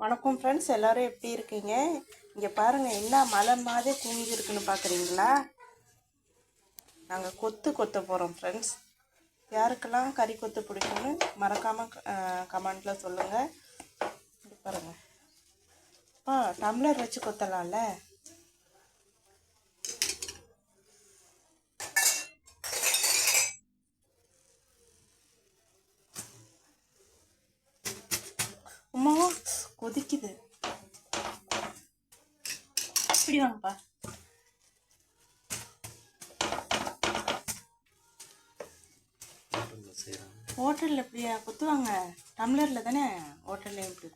வணக்கம் ஃப்ரெண்ட்ஸ், எல்லோரும் எப்படி இருக்கீங்க? இங்கே பாருங்கள், என்ன மலை மாதிரி குமிஞ்சிருக்குன்னு பார்க்குறீங்களா? நாங்கள் கொத்து கொத்த போகிறோம் ஃப்ரெண்ட்ஸ். யாருக்கெல்லாம் கறி கொத்து பிடிக்கும்னு மறக்காமல் கமெண்ட்டில் சொல்லுங்கள். இப்படி பாருங்கள், டம்ளர் வச்சு கொத்தலாம்ல. அம்மா கொதிக்குது. இப்படி வாங்கப்பா. ஹோட்டலில் எப்படியா கொத்துவாங்க? டம்ளரில் தானே ஹோட்டலில் எப்படி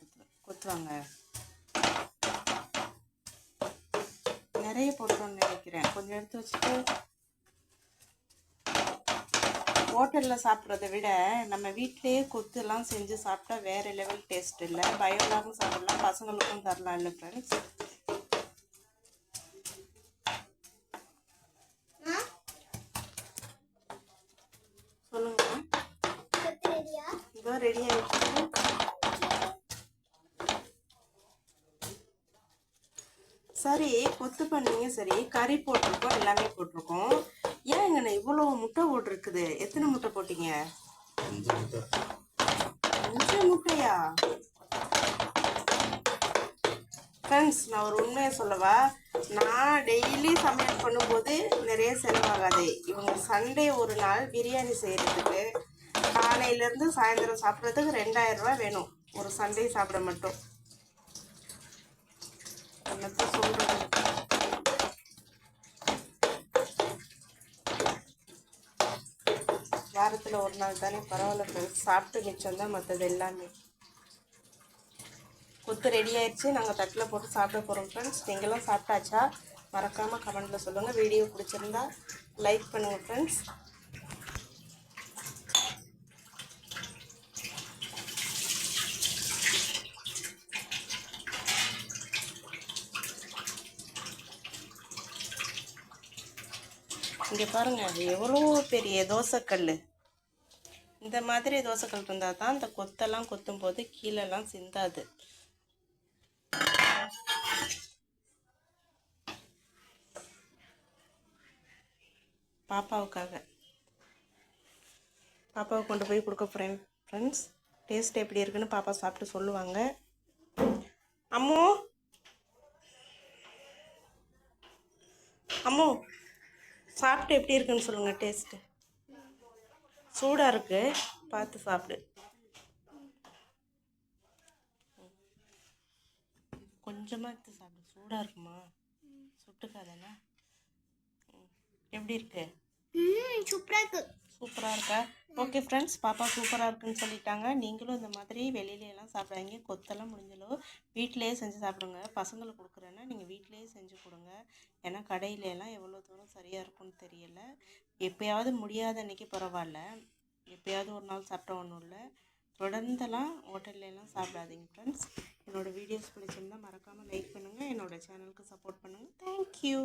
கொத்துவாங்க. நிறைய போட்டோன்னு நினைக்கிறேன். கொஞ்சம் எடுத்து வச்சுட்டு ஹோட்டலில் சாப்பிட்றத விட நம்ம வீட்டிலேயே கொத்துலாம் செஞ்சு சாப்பிட்டா வேறு லெவல் டேஸ்ட் இல்லை. பயோலாகவும் சாப்பிடலாம், பசங்களுக்கும் தரலாம் இல்லை ஃப்ரெண்ட்ஸ்? சொல்லுங்க. இதோ ரெடி ஆகிடுச்சு. சரி, கொத்து பண்ணீங்க. சரி, கறி போட்டிருக்கோம், எல்லாமே போட்டிருக்கோம். ஏன் இங்கே இவ்வளோ முட்டை ஓட்டிருக்குது? எத்தனை முட்டை போட்டீங்க? 5 முட்டையா? ஃப்ரெண்ட்ஸ், நான் ஒரு உண்மையை சொல்லவா? நான் டெய்லி சமையல் பண்ணும்போது நிறைய செலவாகாது. இவங்க சண்டே ஒரு நாள் பிரியாணி செய்கிறதுக்கு காலையிலேருந்து சாயந்தரம் சாப்பிட்றதுக்கு 2000 ரூபா வேணும். ஒரு சண்டே சாப்பிட மட்டும். என்னத்த சொல்கிறது? வாரத்தில் ஒரு நாள் தானே, பரவாயில்ல ஃப்ரெண்ட்ஸ். சாப்பிட்டு மிச்சம் தான் மற்றது எல்லாமே. கொத்து ரெடி ஆயிடுச்சு. நாங்கள் தட்டில் போட்டு சாப்பிட போகிறோம் ஃப்ரெண்ட்ஸ். நீங்களும் சாப்பிட்டாச்சா? மறக்காமல் கமெண்ட்டில் சொல்லுங்கள். வீடியோ பிடிச்சிருந்தா லைக் பண்ணுங்கள் ஃப்ரெண்ட்ஸ். இங்கே பாருங்கள், அது எவ்வளோ பெரிய தோசைக்கல். இந்த மாதிரி தோசைக்கல் இருந்தால் தான் இந்த கொத்தெல்லாம் கொத்தும் போது கீழெல்லாம் சிந்தாது. பாப்பாவுக்காக பாப்பாவை கொண்டு போய் கொடுக்க போகிறேன் ஃப்ரெண்ட்ஸ். டேஸ்ட் எப்படி இருக்குன்னு பாப்பா சாப்பிட்டு சொல்லுவாங்க. அம்மு அம்மு சாப்பிட்டு எப்படி இருக்குன்னு சொல்லுங்கள். டேஸ்ட்டு சூடாக இருக்குது, பார்த்து சாப்பிடு. கொஞ்சமாக எடுத்து சாப்பிடு. சூடாக இருக்குமா? சுட்டுக்காதானே? எப்படி இருக்கு? சூப்பராக இருக்கு. சூப்பராக இருக்கா? ஓகே ஃப்ரெண்ட்ஸ், பாப்பா சூப்பராக இருக்குன்னு சொல்லிட்டாங்க. நீங்களும் இந்த மாதிரி வெளியிலலாம் சாப்பிடாதீங்க. கொத்தெல்லாம் முடிஞ்சளவு வீட்டிலேயே செஞ்சு சாப்பிடுங்க. பசங்களுக்கு கொடுக்குறேன்னா நீங்கள் வீட்டிலேயே செஞ்சு கொடுங்க. ஏன்னா கடையிலலாம் எவ்வளோ தூரம் சரியாக இருக்கும்னு தெரியலை. எப்போயாவது முடியாத அன்றைக்கி பரவாயில்ல, எப்போயாவது ஒரு நாள் சாப்பிட்டா ஒன்றும் இல்லை. தொடர்ந்தெல்லாம் ஹோட்டல்லாம் சாப்பிடாதீங்க ஃப்ரெண்ட்ஸ். என்னோடய வீடியோஸ் பிடிச்சிருந்தால் மறக்காமல் லைக் பண்ணுங்கள். என்னோடய சேனலுக்கு சப்போர்ட் பண்ணுங்கள். தேங்க்யூ.